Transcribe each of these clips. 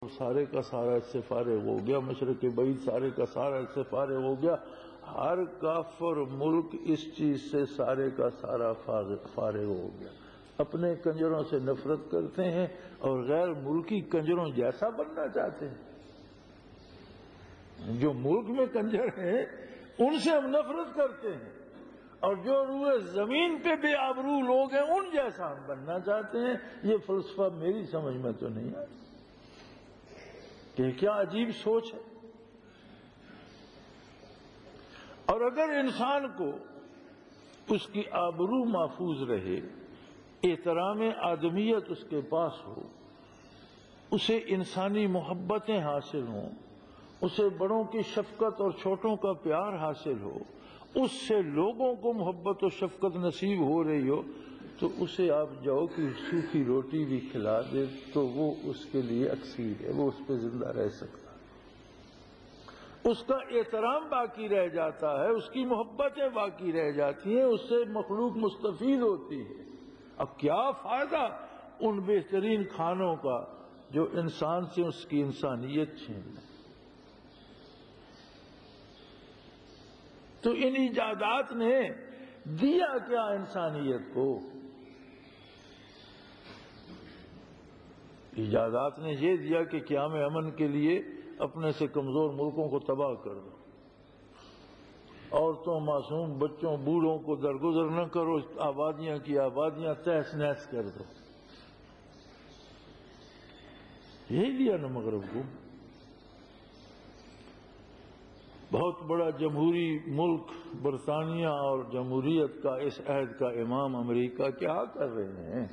سارے کا سارا اس سے فارغ ہو گیا، مشرق بعید سارے کا سارا اس سے فارغ ہو گیا، ہر کافر ملک اس چیز سے سارے کا سارا فارغ ہو گیا، اپنے کنجروں سے نفرت کرتے ہیں اور غیر ملکی کنجروں جیسا بننا چاہتے ہیں۔ جو ملک میں کنجر ہیں ان سے ہم نفرت کرتے ہیں، اور جو روئے زمین پہ بے آبرو لوگ ہیں ان جیسا ہم بننا چاہتے ہیں۔ یہ فلسفہ میری سمجھ میں تو نہیں آتا کہ کیا عجیب سوچ ہے۔ اور اگر انسان کو اس کی آبرو محفوظ رہے، احترام آدمیت اس کے پاس ہو، اسے انسانی محبتیں حاصل ہوں، اسے بڑوں کی شفقت اور چھوٹوں کا پیار حاصل ہو، اس سے لوگوں کو محبت و شفقت نصیب ہو رہی ہو، تو اسے آپ جو کی سوکھی روٹی بھی کھلا دے تو وہ اس کے لیے اکسیر ہے، وہ اس پہ زندہ رہ سکتا ہے، اس کا احترام باقی رہ جاتا ہے، اس کی محبتیں باقی رہ جاتی ہیں، اس سے مخلوق مستفید ہوتی ہے۔ اب کیا فائدہ ان بہترین کھانوں کا جو انسان سے اس کی انسانیت چھین لے۔ تو ان ایجادات نے دیا کیا انسانیت کو؟ ایجادات نے یہ دیا کہ قیام امن کے لیے اپنے سے کمزور ملکوں کو تباہ کر دو، عورتوں، معصوم بچوں، بوڑھوں کو درگزر نہ کرو، آبادیاں کی آبادیاں تہس نہس کر دو۔ یہی دیا نا مغرب کو۔ بہت بڑا جمہوری ملک برطانیہ اور جمہوریت کا اس عہد کا امام امریکہ کیا کر رہے ہیں؟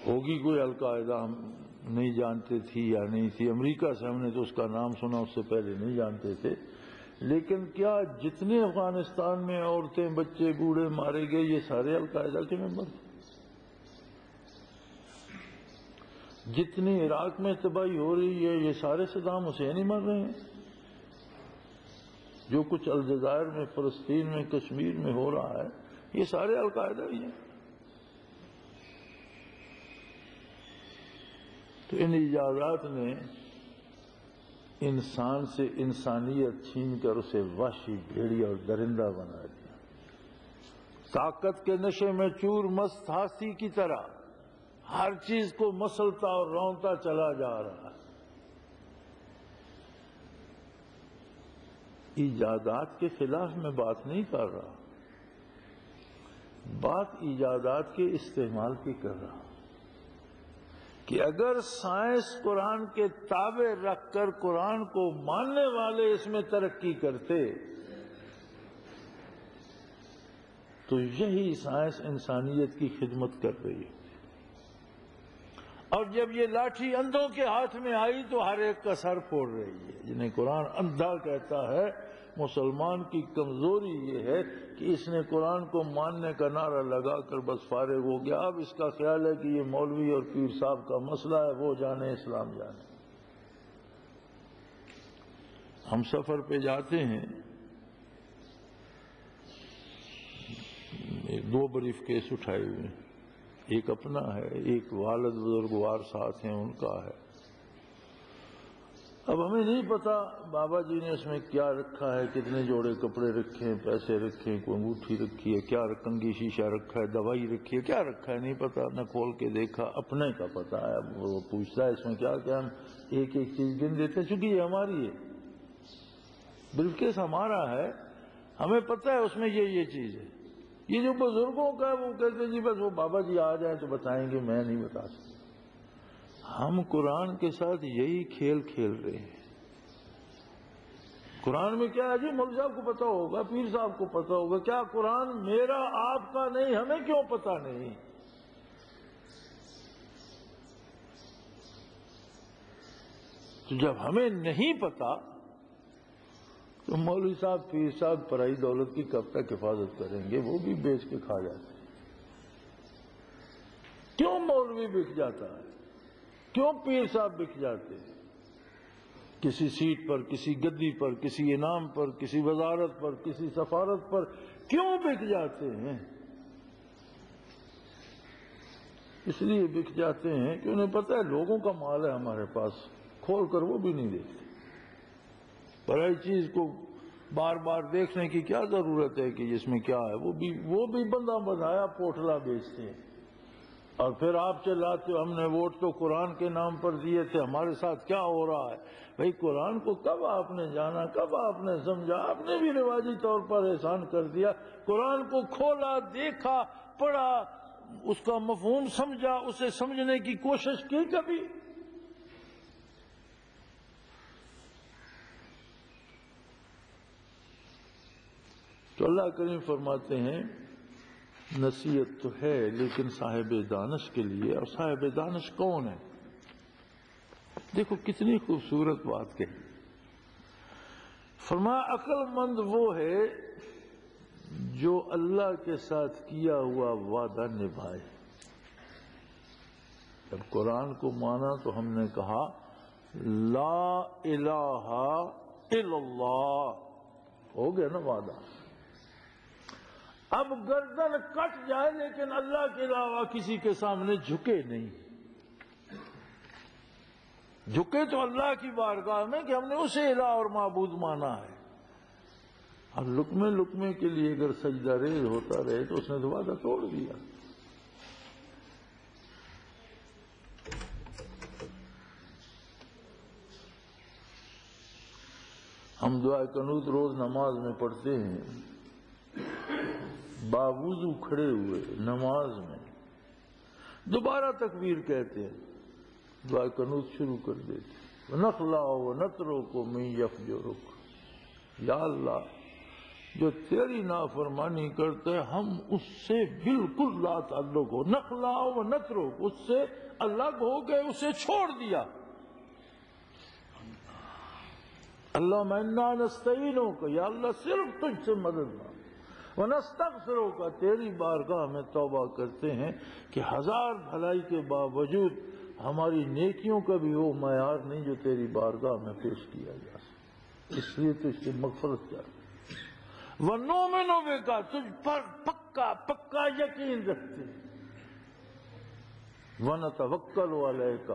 ہوگی کوئی القاعدہ، ہم نہیں جانتے تھی یا نہیں تھی، امریکہ سے ہم نے تو اس کا نام سنا، اس سے پہلے نہیں جانتے تھے، لیکن کیا جتنے افغانستان میں عورتیں بچے بوڑھے مارے گئے یہ سارے القاعدہ کے ممبر تھے؟ جتنی عراق میں تباہی ہو رہی ہے یہ سارے صدام حسین ہی مر رہے ہیں؟ جو کچھ الجزائر میں، فلسطین میں، کشمیر میں ہو رہا ہے یہ سارے القاعدہ ہی ہیں۔ تو ان ایجادات نے انسان سے انسانیت چھین کر اسے وحشی، بھیڑیا اور درندہ بنا دیا، طاقت کے نشے میں چور مست ہاتھی کی طرح ہر چیز کو مسلتا اور رونتا چلا جا رہا ہے۔ ایجادات کے خلاف میں بات نہیں کر رہا، بات ایجادات کے استعمال کی کر رہا ہوں کہ اگر سائنس قرآن کے تابع رکھ کر قرآن کو ماننے والے اس میں ترقی کرتے تو یہی سائنس انسانیت کی خدمت کر رہی ہے، اور جب یہ لاٹھی اندھوں کے ہاتھ میں آئی تو ہر ایک کا سر پھوڑ رہی ہے۔ جنہیں قرآن اندھا کہتا ہے، مسلمان کی کمزوری یہ ہے کہ اس نے قرآن کو ماننے کا نعرہ لگا کر بس فارغ ہو گیا، اب اس کا خیال ہے کہ یہ مولوی اور پیر صاحب کا مسئلہ ہے، وہ جانے اسلام جانے۔ ہم سفر پہ جاتے ہیں، دو بریف کیس اٹھائے ہوئے ہیں، ایک اپنا ہے، ایک والد بزرگوار ساتھ ہیں ان کا ہے۔ اب ہمیں نہیں پتا بابا جی نے اس میں کیا رکھا ہے، کتنے جوڑے کپڑے رکھے ہیں، پیسے رکھے ہیں، کوئی انگوٹھی رکھی ہے، کیا کنگھی شیشہ رکھا ہے، دوائی رکھی ہے، کیا رکھا ہے نہیں پتا، نہ کھول کے دیکھا، اپنے کا پتا ہے۔ اب وہ پوچھتا ہے اس میں کیا کیا، ہم ایک ایک چیز گن دیتے ہیں، چونکہ یہ ہماری ہے، بلکہ ہمارا ہے، ہمیں پتا ہے اس میں یہ چیز ہے۔ یہ جو بزرگوں کا ہے وہ کہتے ہیں جی بس وہ بابا جی آ جائیں تو بتائیں گے، میں نہیں بتا سکتا۔ ہم قرآن کے ساتھ یہی کھیل کھیل رہے ہیں۔ قرآن میں کیا ہے جی، مولوی صاحب کو پتا ہوگا، پیر صاحب کو پتا ہوگا، کیا قرآن میرا آپ کا نہیں؟ ہمیں کیوں پتا نہیں؟ تو جب ہمیں نہیں پتا تو مولوی صاحب، پیر صاحب پرائی دولت کی کب تک حفاظت کریں گے؟ وہ بھی بیچ کے کھا جاتے ہیں۔ کیوں مولوی بک جاتا ہے؟ کیوں پیر صاحب بک جاتے ہیں؟ کسی سیٹ پر، کسی گدی پر، کسی انعام پر، کسی وزارت پر، کسی سفارت پر کیوں بک جاتے ہیں؟ اس لیے بک جاتے ہیں کہ انہیں پتہ ہے لوگوں کا مال ہے ہمارے پاس، کھول کر وہ بھی نہیں دیکھتے۔ بڑی چیز کو بار بار دیکھنے کی کیا ضرورت ہے کہ اس میں کیا ہے؟ وہ بھی بندہ بنایا پوٹلا بیچتے ہیں، اور پھر آپ چلاتے ہو ہم نے ووٹ تو قرآن کے نام پر دیے تھے، ہمارے ساتھ کیا ہو رہا ہے؟ بھئی قرآن کو کب آپ نے جانا، کب آپ نے سمجھا؟ آپ نے بھی رواجی طور پر احسان کر دیا۔ قرآن کو کھولا، دیکھا، پڑھا، اس کا مفہوم سمجھا، اسے سمجھنے کی کوشش کی کبھی؟ تو اللہ کریم فرماتے ہیں نصیحت تو ہے لیکن صاحب دانش کے لیے، اور صاحب دانش کون ہے؟ دیکھو کتنی خوبصورت بات کہی۔ فرمایا عقل مند وہ ہے جو اللہ کے ساتھ کیا ہوا وعدہ نبھائے۔ جب قرآن کو مانا تو ہم نے کہا لا الہ الا اللہ، ہو گیا نا وعدہ۔ اب گردن کٹ جائے لیکن اللہ کے علاوہ کسی کے سامنے جھکے نہیں۔ جھکے تو اللہ کی بارگاہ میں کہ ہم نے اسے الہ اور معبود مانا ہے۔ اب لقمے لقمے کے لیے اگر سجدہ ریز ہوتا رہے تو اس نے تو وعدہ توڑ دیا۔ ہم دعائے قنوت روز نماز میں پڑھتے ہیں، باوضو کھڑے ہوئے نماز میں، دوبارہ تکبیر کہتے ہیں، دعائے قنوت شروع کر دیتے ہیں، وَنَخْلَعُ وَنَتْرُكُ مِن يَفْجُرُكَ، یا اللہ جو تیری نافرمانی کرتے ہم اس سے بالکل لا تعلق ہو، نخلع و نترک، اس سے الگ ہو گئے، اسے چھوڑ دیا۔ اللہم انا نستعینک، یا اللہ صرف تجھ سے مدد مانگ، ونستغفرک، تیری بارگاہ میں توبہ کرتے ہیں کہ ہزار بھلائی کے باوجود ہماری نیکیوں کا بھی وہ معیار نہیں جو تیری بارگاہ میں پیش کیا جا سکے، اس لیے تجھ سے مغفرت چاہتے ہیں۔ وَنُؤْمِنُ بِكَ، تجھ پر پکا یقین رکھتے ہیں۔ وَنَتَوَكَّلُ عَلَيْكَ،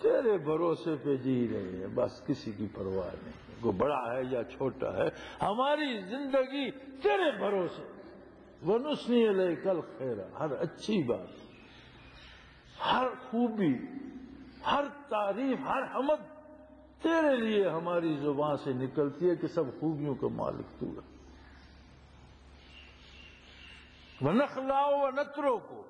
تیرے بھروسے پہ جی رہے ہیں، بس کسی کی پرواہ نہیں، وہ بڑا ہے یا چھوٹا ہے، ہماری زندگی تیرے بھروسے۔ وَنُثْنِي عَلَيْكَ الْخَيْرَ، ہر اچھی بات، ہر خوبی، ہر تعریف، ہر حمد تیرے لیے ہماری زبان سے نکلتی ہے کہ سب خوبیوں کا مالک تو ہے۔ وَنَخْلَعُ وَنَتْرُكُ،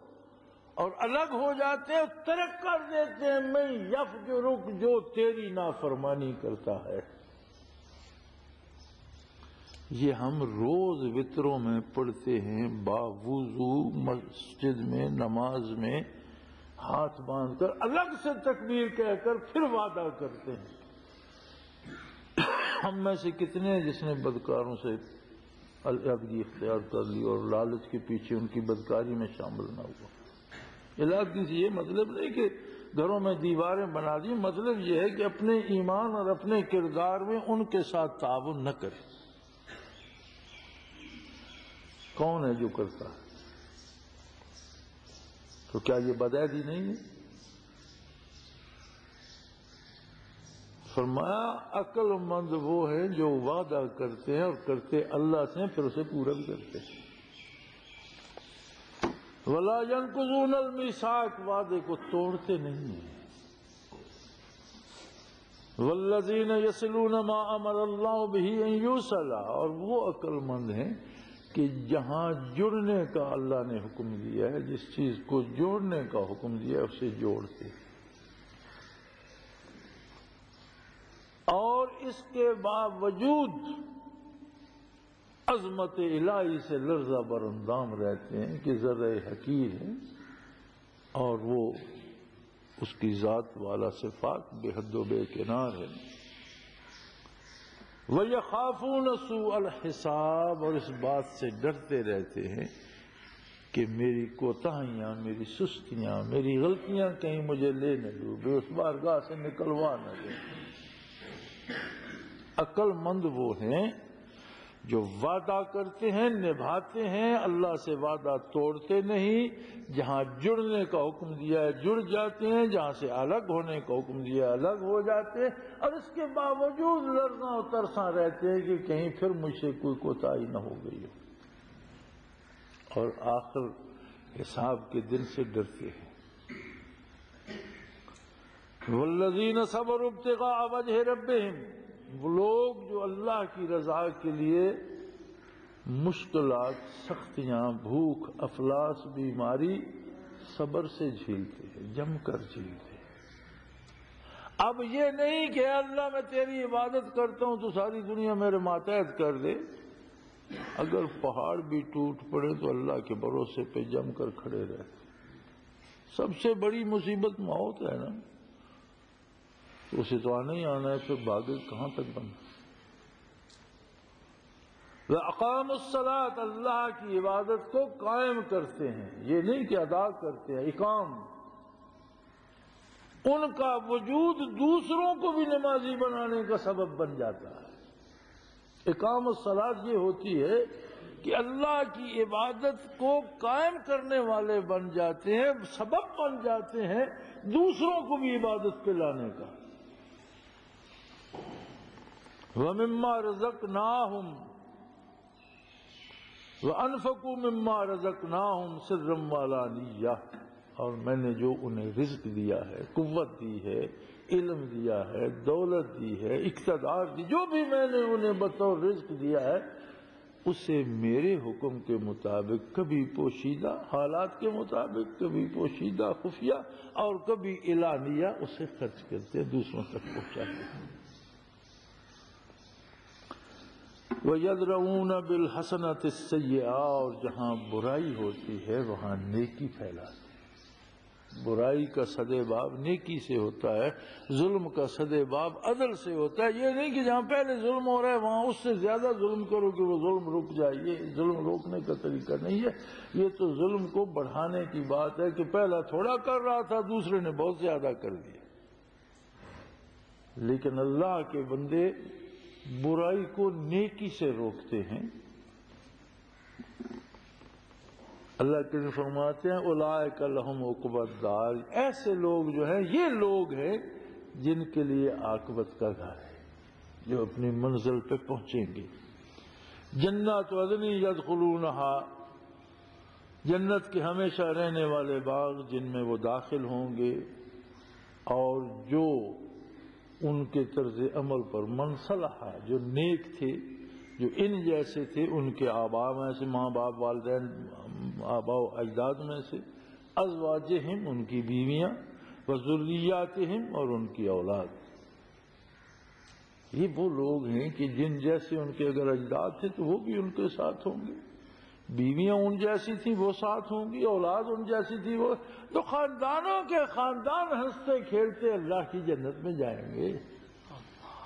اور الگ ہو جاتے ہیں، ترک کر دیتے ہیں، میں یفجرک، جو تیری نافرمانی کرتا ہے۔ یہ ہم روز وتروں میں پڑھتے ہیں، باوضو مسجد میں نماز میں ہاتھ باندھ کر الگ سے تکبیر کہہ کر پھر وعدہ کرتے ہیں۔ ہم میں سے کتنے ہیں جس نے بدکاروں سے علیحدگی اختیار کر لی اور لالچ کے پیچھے ان کی بدکاری میں شامل نہ ہوا؟ علیحدگی سے یہ مطلب نہیں کہ گھروں میں دیواریں بنا دی، مطلب یہ ہے کہ اپنے ایمان اور اپنے کردار میں ان کے ساتھ تعاون نہ کرے۔ کون ہے جو کرتا ہے؟ تو کیا یہ بدعہدی نہیں ہے؟ فرمایا عقل مند وہ ہے جو وعدہ کرتے ہیں اور کرتے اللہ سے پھر اسے پورا بھی کرتے ہیں۔ وَلَا يَنقُضُونَ الْمِيثَاقَ، وعدے کو توڑتے نہیں ہیں۔ وَالَّذِينَ يَصِلُونَ مَا أَمَرَ اللَّهُ بِهِ أَن يُوصَلَ، اور وہ عقل مند ہیں کہ جہاں جڑنے کا اللہ نے حکم دیا ہے، جس چیز کو جوڑنے کا حکم دیا ہے اسے جوڑتے ہیں، اور اس کے باوجود عظمت الہی سے لرزہ براندام رہتے ہیں کہ ذرہ حقیر ہے، اور وہ اس کی ذات والا صفات بے حد و بے کنار ہے۔ وَيَخَافُونَ سُوءَ الْحِسَابِ، اور اس بات سے ڈرتے رہتے ہیں کہ میری کوتاہیاں، میری سستیاں، میری غلطیاں کہیں مجھے لے نہ ڈوبے، اس بارگاہ سے نکلوا نہ دیں۔ عقل مند وہ ہیں جو وعدہ کرتے ہیں نبھاتے ہیں، اللہ سے وعدہ توڑتے نہیں، جہاں جڑنے کا حکم دیا ہے جڑ جاتے ہیں، جہاں سے الگ ہونے کا حکم دیا ہے الگ ہو جاتے ہیں، اور اس کے باوجود لرزاں و ترساں رہتے ہیں کہ کہیں پھر مجھ سے کوئی کوتاہی نہ ہو گئی ہو، اور آخر حساب کے دن سے ڈرتے ہیں۔ والذین صبروا ابتغاء وجہ ربہم، وہ لوگ جو اللہ کی رضا کے لیے مشکلات، سختیاں، بھوک، افلاس، بیماری صبر سے جھیلتے ہیں، جم کر جھیلتے ہیں۔ اب یہ نہیں کہ اللہ میں تیری عبادت کرتا ہوں تو ساری دنیا میرے ماتحت کر دے، اگر پہاڑ بھی ٹوٹ پڑے تو اللہ کے بھروسے پہ جم کر کھڑے رہتے۔ سب سے بڑی مصیبت موت ہے نا، تو اسے تو آنا ہی آنا ہے، پھر بھاگے کہاں تک بنا۔ وَأَقَامُوا الصَّلَاةَ، اللہ کی عبادت کو قائم کرتے ہیں، یہ نہیں کہ ادا کرتے ہیں، اقام۔ ان کا وجود دوسروں کو بھی نمازی بنانے کا سبب بن جاتا ہے۔ اقام الصلاۃ یہ ہوتی ہے کہ اللہ کی عبادت کو قائم کرنے والے بن جاتے ہیں، سبب بن جاتے ہیں دوسروں کو بھی عبادت پہ لانے کا۔ وَمِمَّا رَزَقْنَاهُمْ وَأَنفَقُوا مِمَّا رَزَقْنَاهُمْ سِرًّا وَعَلَانِيَّةً، اور میں نے جو انہیں رزق دیا ہے، قوت دی ہے، علم دیا ہے، دولت دی ہے، اقتدار دی، جو بھی میں نے انہیں بطور رزق دیا ہے، اسے میرے حکم کے مطابق، کبھی پوشیدہ حالات کے مطابق، کبھی پوشیدہ خفیہ، اور کبھی اعلانیہ اسے خرچ کرتے، دوسروں تک پہنچاتے ہیں۔ وَيَدْرَؤُونَ بِالْحَسَنَةِ السَّيِّئَةَ، اور جہاں برائی ہوتی ہے وہاں نیکی پھیلاتے ہیں۔ برائی کا سدے باب نیکی سے ہوتا ہے، ظلم کا سدے باب عدل سے ہوتا ہے۔ یہ نہیں کہ جہاں پہلے ظلم ہو رہا ہے وہاں اس سے زیادہ ظلم کرو کہ وہ ظلم رک جائے، یہ ظلم روکنے کا طریقہ نہیں ہے، یہ تو ظلم کو بڑھانے کی بات ہے کہ پہلا تھوڑا کر رہا تھا دوسرے نے بہت زیادہ کر دیا۔ لیکن اللہ کے بندے برائی کو نیکی سے روکتے ہیں۔ اللہ کے فرماتے ہیں اولئک لہم عقبی الدار، ایسے لوگ جو ہیں یہ لوگ ہیں جن کے لیے عاقبت کا گھر ہے، جو اپنی منزل پہ پہنچیں گے۔ جنات عدن یدخلونہا، جنت کے ہمیشہ رہنے والے باغ جن میں وہ داخل ہوں گے، اور جو ان کے طرز عمل پر من صلح، جو نیک تھے، جو ان جیسے تھے، ان کے آباء میں سے، ماں باپ، والدین، آباء و اجداد میں سے، ازواجہم، ان کی بیویاں، وذریاتہم، اور ان کی اولاد۔ یہ وہ لوگ ہیں کہ جن جیسے ان کے اگر اجداد تھے تو وہ بھی ان کے ساتھ ہوں گے، بیویاں ان جیسی تھی وہ ساتھ ہوں گی، اولاد ان جیسی تھی وہ، تو خاندانوں کے خاندان ہنستے کھیلتے اللہ کی جنت میں جائیں گے۔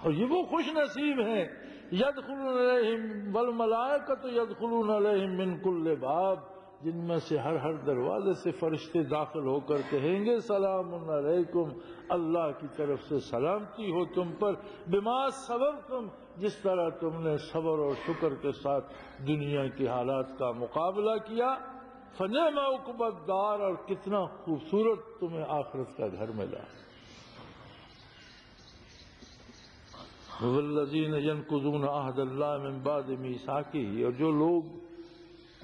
اور یہ وہ خوش نصیب ہیں، یدخلون علیہم والملائکۃ یدخلون علیہم من کل باب، جن میں سے ہر دروازے سے فرشتے داخل ہو کر کہیں گے سلام علیکم، اللہ کی طرف سے سلامتی ہو تم پر، بما صبرتم، جس طرح تم نے صبر اور شکر کے ساتھ دنیا کی حالات کا مقابلہ کیا، فنعم عقبی الدار، اور کتنا خوبصورت تمہیں آخرت کا گھر ملا۔ والذین ینقضون عہد اللہ من بعد میثاقہ، اور جو لوگ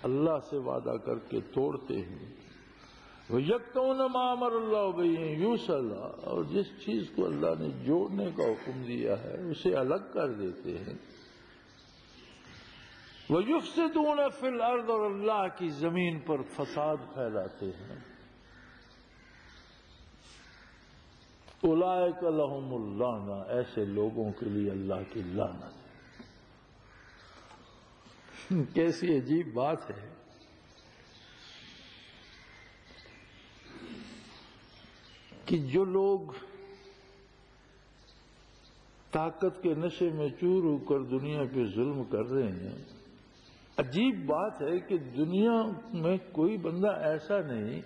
اللہ سے وعدہ کر کے توڑتے ہیں، وَيَقْطَعُونَ مَا أَمَرَ اللَّهُ بِهِ أَن يُوصَلَ، اور جس چیز کو اللہ نے جوڑنے کا حکم دیا ہے اسے الگ کر دیتے ہیں، وَيُفْسِدُونَ فِي الْأَرْضِ، اور اللہ کی زمین پر فساد پھیلاتے ہیں۔ اولئک لہم اللعنہ، ایسے لوگوں کے لیے اللہ کی لعنت۔ کیسی عجیب بات ہے کہ جو لوگ طاقت کے نشے میں چور ہو کر دنیا پہ ظلم کر رہے ہیں، عجیب بات ہے کہ دنیا میں کوئی بندہ ایسا نہیں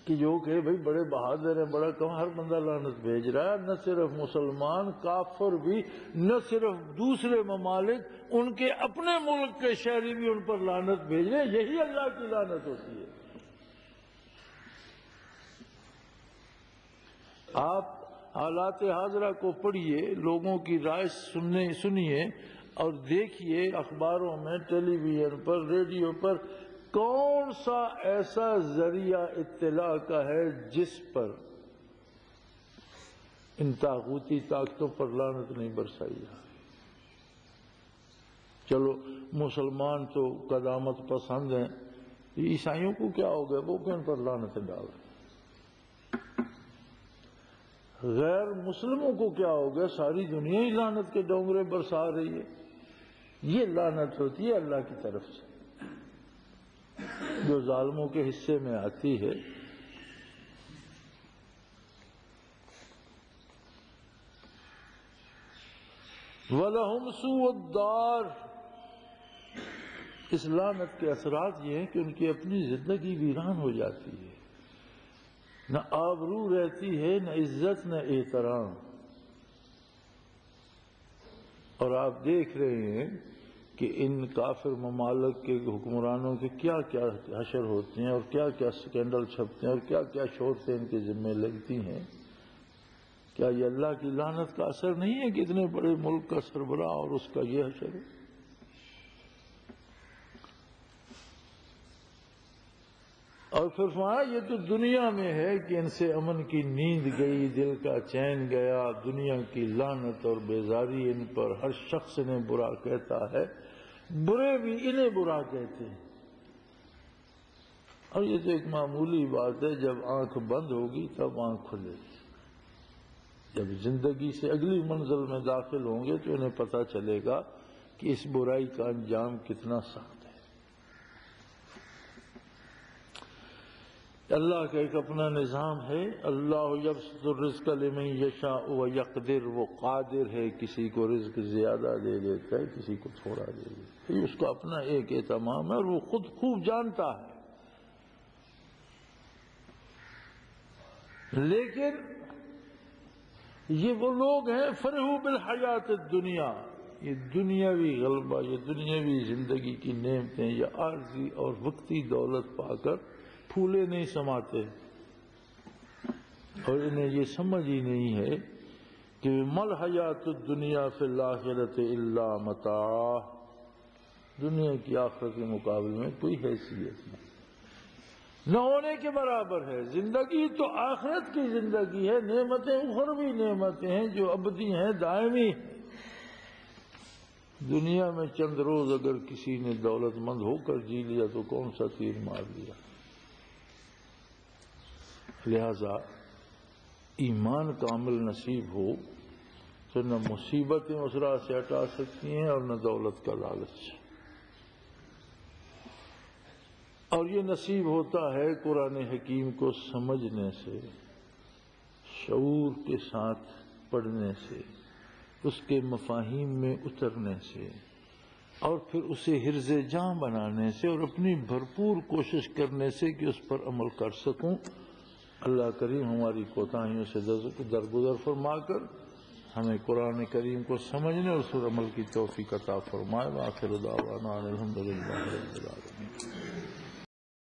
کہ کہ جو کہ بھئی بڑے بہادر ہیں، بڑا کم، ہر بندہ لعنت بھیج رہا ہے، نہ صرف مسلمان، کافر بھی، نہ صرف دوسرے ممالک، ان کے اپنے ملک کے شہری بھی ان پر لعنت بھیج رہے ہیں۔ یہی اللہ کی لعنت ہوتی ہے۔ آپ حالات حاضرہ کو پڑھیے، لوگوں کی رائے سنیے اور دیکھیے اخباروں میں، ٹیلی ویژن پر، ریڈیو پر، کون سا ایسا ذریعہ اطلاع کا ہے جس پر ان طاغوتی طاقتوں پر لعنت نہیں برسائی جا رہی؟ چلو مسلمان تو قدامت پسند ہیں، عیسائیوں کو کیا ہو گیا؟ وہ کیوں ان پر لعنتیں ڈال رہے ہیں؟ غیر مسلموں کو کیا ہو گیا؟ ساری دنیا ہی لعنت کے ڈونگرے برسا رہی ہے۔ یہ لعنت ہوتی ہے اللہ کی طرف سے جو ظالموں کے حصے میں آتی ہے۔ وَلَهُمْ سُوءُ الدَّارِ، اس لعنت کے اثرات یہ ہیں کہ ان کی اپنی زندگی ویران ہو جاتی ہے، نہ آبرو رہتی ہے، نہ عزت، نہ احترام۔ اور آپ دیکھ رہے ہیں کہ ان کافر ممالک کے حکمرانوں کے کیا کیا حشر ہوتے ہیں اور کیا کیا سکینڈل چھپتے ہیں اور کیا کیا شہرتیں ان کے ذمہ لگتی ہیں۔ کیا یہ اللہ کی لعنت کا اثر نہیں ہے کہ اتنے بڑے ملک کا سربراہ اور اس کا یہ حشر ہے؟ اور پھر فرمایا یہ تو دنیا میں ہے کہ ان سے امن کی نیند گئی، دل کا چین گیا، دنیا کی لعنت اور بیزاری ان پر، ہر شخص انہیں برا کہتا ہے، برے بھی انہیں برا کہتے ہیں۔ اور یہ تو ایک معمولی بات ہے، جب آنکھ بند ہوگی تب آنکھ کھلے گی۔ جب زندگی سے اگلی منزل میں داخل ہوں گے تو انہیں پتہ چلے گا کہ اس برائی کا انجام کتنا سخت ہے۔ اللہ کا ایک اپنا نظام ہے۔ اللہ یبسط الرزق لمن یشاء ویقدر، وہ قادر ہے، کسی کو رزق زیادہ دے دیتا ہے، کسی کو تھوڑا دے دیتا ہے، اس کا اپنا ایک اہتمام ہے اور وہ خود خوب جانتا ہے۔ لیکن یہ وہ لوگ ہیں فرحوا بالحیات الدنیا، یہ دنیاوی غلبہ، یہ دنیاوی زندگی کی نعمتیں یا عارضی اور وقتی دولت پا کر پھولے نہیں سماتے، اور انہیں یہ سمجھ ہی نہیں ہے کہ مل حیات الدنیا فی الآخرۃ الا متاع، دنیا کی آخرت کے مقابلے میں کوئی حیثیت نہیں، نہ ہونے کے برابر ہے۔ زندگی تو آخرت کی زندگی ہے، نعمتیں اخروی نعمتیں ہیں جو ابدی ہیں، دائمی ہیں۔ دنیا میں چند روز اگر کسی نے دولت مند ہو کر جی لیا تو کون سا تیر مار لیا۔ لہذا ایمان کامل نصیب ہو تو نہ مصیبتیں اس راہ سے ہٹا سکتی ہیں اور نہ دولت کا لالچ، اور یہ نصیب ہوتا ہے قرآن حکیم کو سمجھنے سے، شعور کے ساتھ پڑھنے سے، اس کے مفاہیم میں اترنے سے، اور پھر اسے حرز جاں بنانے سے اور اپنی بھرپور کوشش کرنے سے کہ اس پر عمل کر سکوں۔ اللہ کریم ہماری کوتاہیوں سے درگزر فرما کر ہمیں قرآن کریم کو سمجھنے اور اس پر عمل کی توفیق عطا فرمائے۔ وآخر دعوانا الحمدللہ رب العالمین۔